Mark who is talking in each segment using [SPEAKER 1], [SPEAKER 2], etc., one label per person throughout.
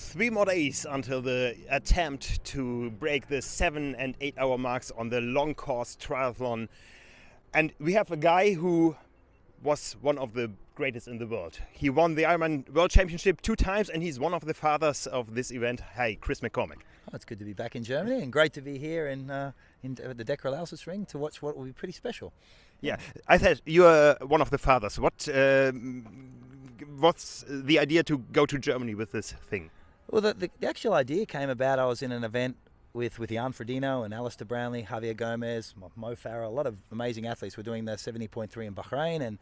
[SPEAKER 1] 3 more days until the attempt to break the 7 and 8 hour marks on the long course triathlon. And we have a guy who was one of the greatest in the world. He won the Ironman World Championship 2 times, and he's one of the fathers of this event. Hey, Chris McCormick.
[SPEAKER 2] Oh, it's good to be back in Germany, and great to be here in the Decrolalsis ring to watch what will be pretty special.
[SPEAKER 1] Yeah, I said you are one of the fathers. What's the idea to go to Germany with this thing?
[SPEAKER 2] Well, the actual idea came about. I was in an event with Jan Frodeno and Alistair Brownlee, Javier Gomez, Mo Farah, a lot of amazing athletes. We're doing the 70.3 in Bahrain,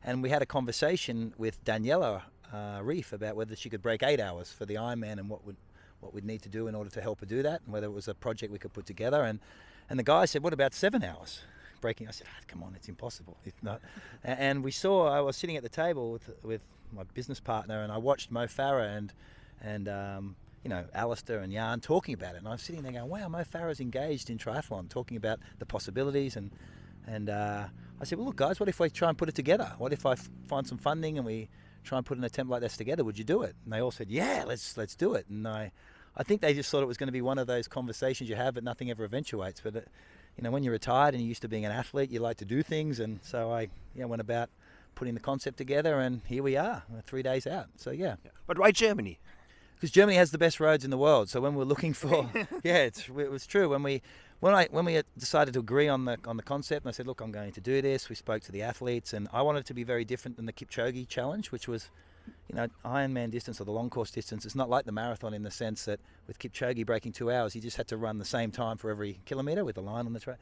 [SPEAKER 2] and we had a conversation with Daniela Reef about whether she could break 8 hours for the Ironman and what we'd need to do in order to help her do that, and whether it was a project we could put together. And the guy said, "What about 7 hours breaking?" I said, "Come on, it's impossible." It's not. And we saw. I was sitting at the table with my business partner, and I watched Mo Farah and Alistair and Jan talking about it, and I was sitting there going, "Wow, Mo Farah's engaged in triathlon, talking about the possibilities." And I said, "Well, look, guys, what if we try and put it together? What if I find some funding and we try and put an attempt like this together? Would you do it?" And they all said, "Yeah, let's do it." And I think they just thought it was going to be one of those conversations you have, but nothing ever eventuates. But when you're retired and you're used to being an athlete, you like to do things, and so I went about putting the concept together, and here we are, 3 days out. So yeah.
[SPEAKER 1] But why Germany?
[SPEAKER 2] Because Germany has the best roads in the world. So when we're looking for, it was true. When we decided to agree on the concept, and I said, "Look, I'm going to do this." We spoke to the athletes, and I wanted it to be very different than the Kipchoge challenge, which was, Ironman distance or the long course distance. It's not like the marathon in the sense that with Kipchoge breaking 2 hours, he just had to run the same time for every kilometre with a line on the track.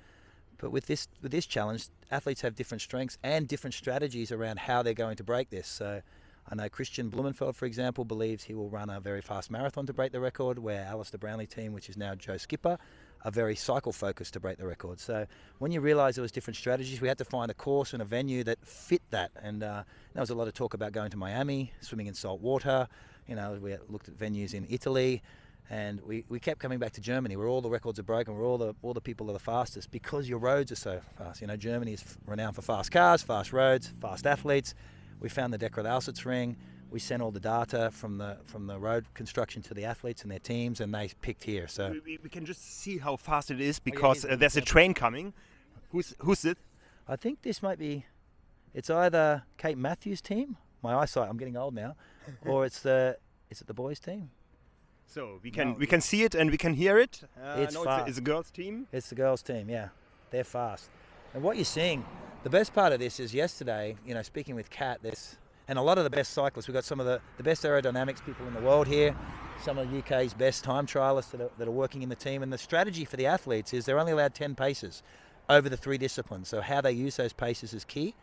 [SPEAKER 2] But with this challenge, athletes have different strengths and different strategies around how they're going to break this. So I know Christian Blumenfeld, for example, believes he will run a very fast marathon to break the record, where Alistair Brownlee team, which is now Joe Skipper, are very cycle focused to break the record. So when you realise there was different strategies, we had to find a course and a venue that fit that. And there was a lot of talk about going to Miami, swimming in salt water. We looked at venues in Italy. And we kept coming back to Germany, where all the records are broken, where all the people are the fastest, because your roads are so fast. Germany is renowned for fast cars, fast roads, fast athletes. We found the Decrolalsis ring. We sent all the data from the road construction to the athletes and their teams, and they picked here. So
[SPEAKER 1] we can just see how fast it is, because there's a train coming. Who's it?
[SPEAKER 2] I think this might be. It's either Kate Matthews' team. My eyesight, I'm getting old now, or is it the boys' team?
[SPEAKER 1] So we can see it and we can hear it.
[SPEAKER 2] It's fast.
[SPEAKER 1] It's a girls' team.
[SPEAKER 2] It's the girls' team. Yeah, they're fast. And what you're seeing, the best part of this is yesterday. Speaking with Kat, and a lot of the best cyclists. We've got some of the best aerodynamics people in the world here. Some of the UK's best time trialists that are working in the team. And the strategy for the athletes is they're only allowed 10 paces over the 3 disciplines. So how they use those paces is key.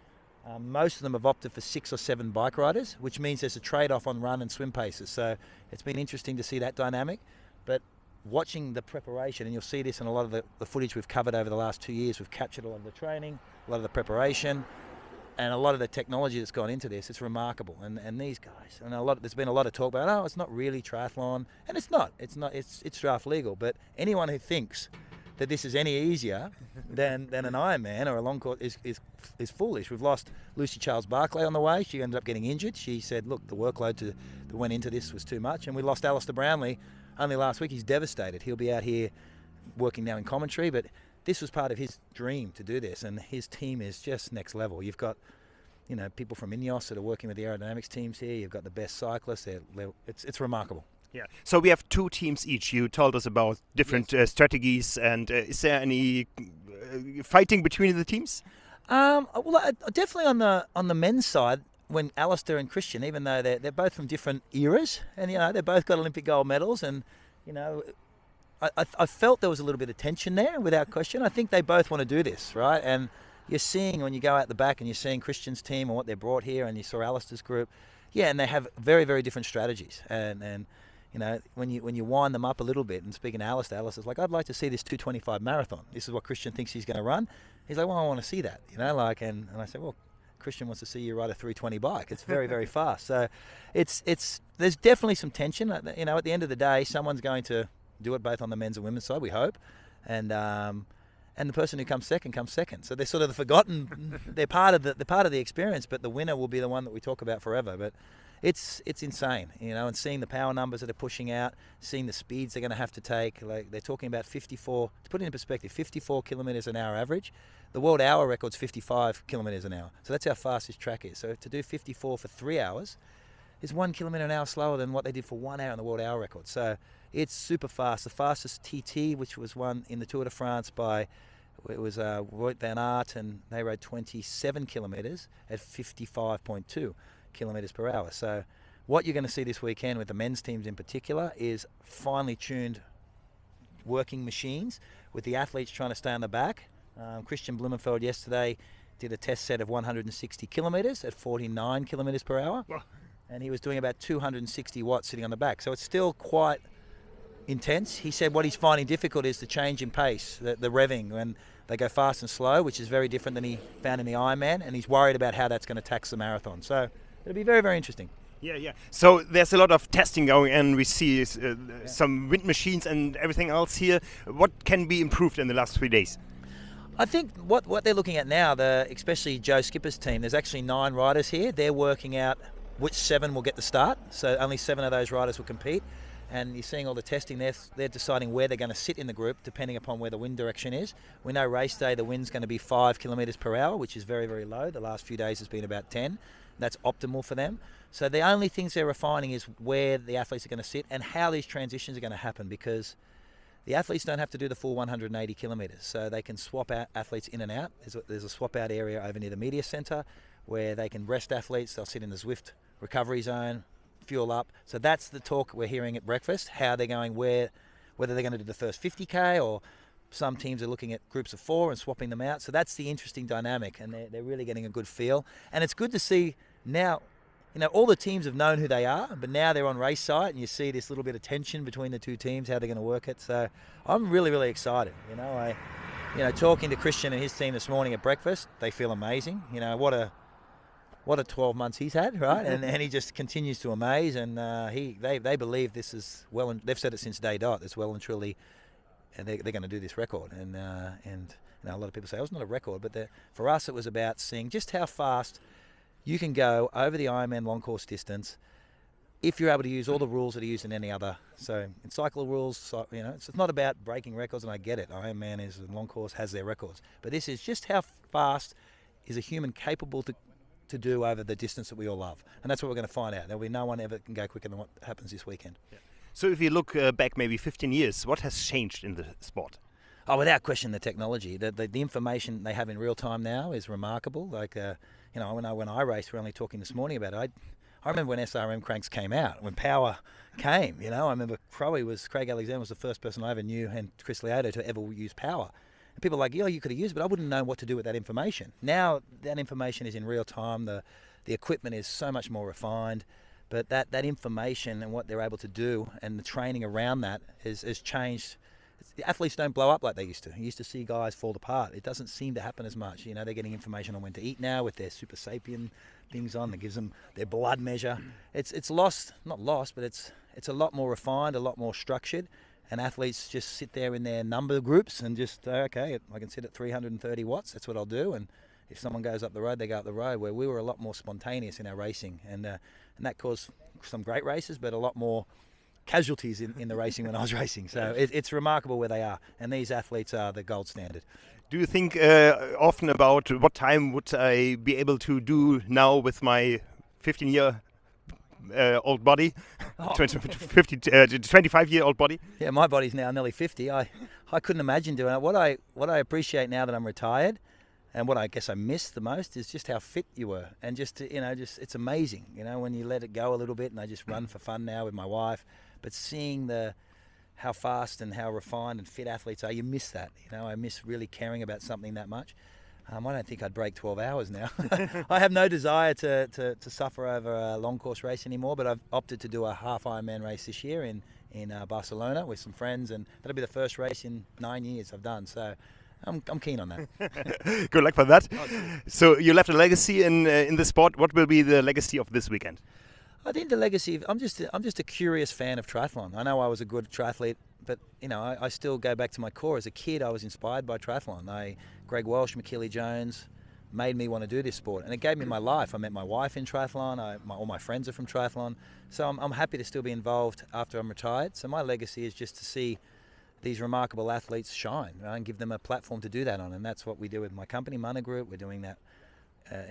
[SPEAKER 2] Most of them have opted for 6 or 7 bike riders, which means there's a trade-off on run and swim paces. So it's been interesting to see that dynamic. But watching the preparation, and you'll see this in a lot of the footage we've covered over the last 2 years, we've captured a lot of the training, a lot of the preparation, and a lot of the technology that's gone into this. It's remarkable. And these guys, and there's been a lot of talk about, oh, it's not really triathlon, and it's not. It's draft legal. But anyone who thinks that this is any easier than an Ironman or a long course is foolish. We've lost Lucy Charles Barclay on the way. She ended up getting injured. She said, "Look, the workload that went into this was too much." And we lost Alistair Brownlee only last week. He's devastated. He'll be out here working now in commentary, but this was part of his dream to do this, and his team is just next level. You've got people from Ineos that are working with the aerodynamics teams here. You've got the best cyclists. It's remarkable.
[SPEAKER 1] Yeah. So we have 2 teams each. You told us about different strategies, and is there any fighting between the teams?
[SPEAKER 2] Well, definitely on the men's side, when Alistair and Christian, even though they're both from different eras, and they both got Olympic gold medals, and I felt there was a little bit of tension there, without question. I think they both want to do this, right? And you're seeing, when you go out the back and you're seeing Christian's team and what they brought here, and you saw Alistair's group, and they have very, very different strategies. And when you wind them up a little bit, and speaking to Alistair's like, "I'd like to see this 2:25 marathon. This is what Christian thinks he's going to run." He's like, "Well, I want to see that," and I said, "Well, Christian wants to see you ride a 3:20 bike. It's very, very fast." So there's definitely some tension. At the end of the day, someone's going to do it both on the men's and women's side, we hope, and the person who comes second comes second. So they're sort of the forgotten. They're part of the experience, but the winner will be the one that we talk about forever. But it's insane, you know, and seeing the power numbers that are pushing out, seeing the speeds they're going to have to take. Like, they're talking about 54, to put it in perspective, 54 kilometres an hour average. The world hour record's 55 kilometres an hour. So that's how fast this track is. So to do 54 for 3 hours is 1 kilometre an hour slower than what they did for 1 hour in the world hour record. So it's super fast. The fastest TT, which was won in the Tour de France by, it was Wout van Aert, and they rode 27 kilometres at 55.2 kilometres per hour. So what you're going to see this weekend with the men's teams in particular is finely tuned working machines with the athletes trying to stay on the back. Christian Blumenfeld yesterday did a test set of 160 kilometres at 49 kilometres per hour, and he was doing about 260 watts sitting on the back. So it's still quite intense. He said what he's finding difficult is the change in pace, the revving, when they go fast and slow, which is very different than he found in the Ironman, and he's worried about how that's going to tax the marathon. So it'll be very, very interesting.
[SPEAKER 1] Yeah. So there's a lot of testing going, and we see some wind machines and everything else here. What can be improved in the last 3 days?
[SPEAKER 2] I think what they're looking at now, especially Joe Skipper's team, there's actually 9 riders here. They're working out which 7 will get the start. So only 7 of those riders will compete. And you're seeing all the testing. They're deciding where they're going to sit in the group depending upon where the wind direction is. We know race day, the wind's going to be 5 kilometres per hour, which is very, very low. The last few days has been about 10. That's optimal for them. So the only things they're refining is where the athletes are going to sit and how these transitions are going to happen, because the athletes don't have to do the full 180 kilometres, so they can swap out athletes in and out. There's a swap out area over near the media centre where they can rest athletes. They'll sit in the Zwift recovery zone, fuel up. So that's the talk we're hearing at breakfast, how they're going, whether they're going to do the first 50k, or some teams are looking at groups of 4 and swapping them out. So that's the interesting dynamic, and they're really getting a good feel. And it's good to see now, you know, all the teams have known who they are, but now they're on race site, and you see this little bit of tension between the two teams, how they're going to work it. So I'm really, really excited. You know, talking to Christian and his team this morning at breakfast, they feel amazing. You know, what a 12 months he's had, right? And he just continues to amaze, and they believe this is well, and they've said it since day dot. It's well and truly, and they're going to do this record. And you know, a lot of people say, oh, it's not a record, but for us it was about seeing just how fast you can go over the Ironman long course distance if you're able to use all the rules that are used in any other. So in cycle rules, you know, it's not about breaking records, and I get it. Ironman is, and long course has their records, but this is just how fast is a human capable to do over the distance that we all love, and that's what we're going to find out. There'll be no one ever can go quicker than what happens this weekend.
[SPEAKER 1] Yeah. So if you look back maybe 15 years, what has changed in the sport?
[SPEAKER 2] Oh, without question, the technology. The information they have in real time now is remarkable. Like, you know, when I raced, we were only talking this morning about it. I remember when SRM cranks came out, when power came, you know, I remember Craig Alexander was the first person I ever knew, and Chris Liotta, to ever use power. And people are like, yeah, you could have used it, but I wouldn't know what to do with that information. Now that information is in real time. The equipment is so much more refined, but that information and what they're able to do and the training around that has changed. The athletes don't blow up like they used to. You used to see guys fall apart. It doesn't seem to happen as much. You know, they're getting information on when to eat now with their Super Sapien things on that gives them their blood measure. It's lost, not lost, but it's a lot more refined, a lot more structured. And athletes just sit there in their number groups and just, okay, I can sit at 330 watts, that's what I'll do. And if someone goes up the road, they go up the road, where we were a lot more spontaneous in our racing. And that caused some great races, but a lot more casualties in the racing when I was racing. So it's remarkable where they are. And these athletes are the gold standard.
[SPEAKER 1] Do you think often about what time would I be able to do now with my 15-year old body, 25-year-old body?
[SPEAKER 2] Yeah, my body's now nearly 50. I couldn't imagine doing it. What I appreciate now that I'm retired, and what I guess I miss the most, is just how fit you were, and just it's amazing. You know, when you let it go a little bit, and I just run for fun now with my wife. But seeing how fast and how refined and fit athletes are, you miss that. You know, I miss really caring about something that much. I don't think I'd break 12 hours now. I have no desire to suffer over a long course race anymore, but I've opted to do a half Ironman race this year in Barcelona with some friends, and that'll be the first race in 9 years I've done. So I'm keen on that.
[SPEAKER 1] Good luck for that.
[SPEAKER 2] Oh,
[SPEAKER 1] so you left a legacy in the sport. What will be the legacy of this weekend?
[SPEAKER 2] I think the legacy, I'm just a curious fan of triathlon. I know I was a good triathlete, but you know, I still go back to my core. As a kid, I was inspired by triathlon. Greg Walsh, McKinley Jones, made me want to do this sport, and it gave me my life. I met my wife in triathlon. All my friends are from triathlon, so I'm happy to still be involved after I'm retired. So my legacy is just to see these remarkable athletes shine, right, and give them a platform to do that on, and that's what we do with my company, Mana Group. We're doing that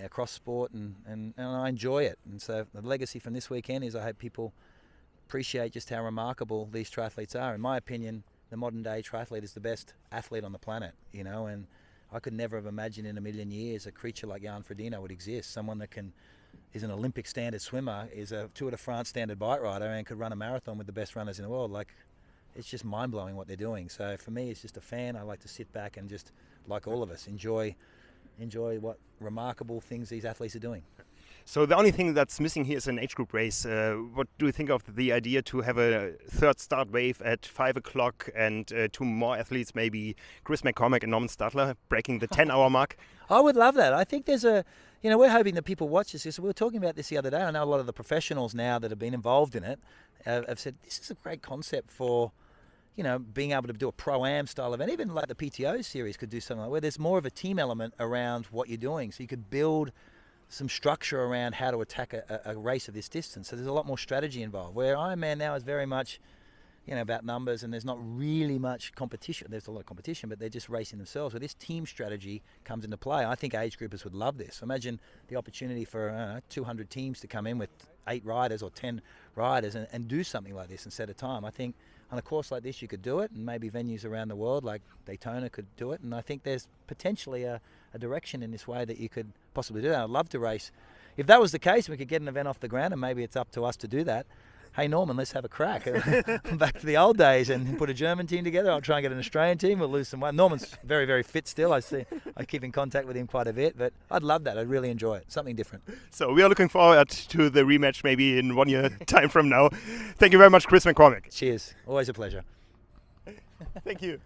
[SPEAKER 2] across sport, and I enjoy it. And so the legacy from this weekend is I hope people appreciate just how remarkable these triathletes are. In my opinion, the modern day triathlete is the best athlete on the planet, you know, and I could never have imagined in a million years a creature like Jan Frodeno would exist. Someone that is an Olympic standard swimmer, is a Tour de France standard bike rider, and could run a marathon with the best runners in the world. Like, it's just mind-blowing what they're doing. So for me, it's just a fan. I like to sit back and just, like all of us, enjoy what remarkable things these athletes are doing.
[SPEAKER 1] So the only thing that's missing here is an age group race. What do you think of the idea to have a third start wave at 5 o'clock and two more athletes, maybe Chris McCormack and Norman Stadler, breaking the 10-hour mark?
[SPEAKER 2] I would love that. I think there's we're hoping that people watch this. We were talking about this the other day. I know a lot of the professionals now that have been involved in it have said this is a great concept for, being able to do a Pro-Am style event. Even like the PTO series could do something like where there's more of a team element around what you're doing. So you could build some structure around how to attack a race of this distance. So there's a lot more strategy involved. Where Ironman now is very much, about numbers, and there's not really much competition. There's a lot of competition, but they're just racing themselves. Where this team strategy comes into play. I think age groupers would love this. Imagine the opportunity for 200 teams to come in with 8 riders or 10 riders and do something like this and set a time. I think on a course like this you could do it, and maybe venues around the world like Daytona could do it, and I think there's potentially a direction in this way that you could possibly do that. I'd love to race. If that was the case, we could get an event off the ground, and maybe it's up to us to do that. Hey Norman, let's have a crack. Back to the old days and put a German team together. I'll try and get an Australian team. We'll lose some weight. Norman's very, very fit still. I keep in contact with him quite a bit, but I'd love that. I'd really enjoy it. Something different.
[SPEAKER 1] So we are looking forward to the rematch maybe in 1 year time from now. Thank you very much, Chris McCormack.
[SPEAKER 2] Cheers. Always a pleasure.
[SPEAKER 1] Thank you.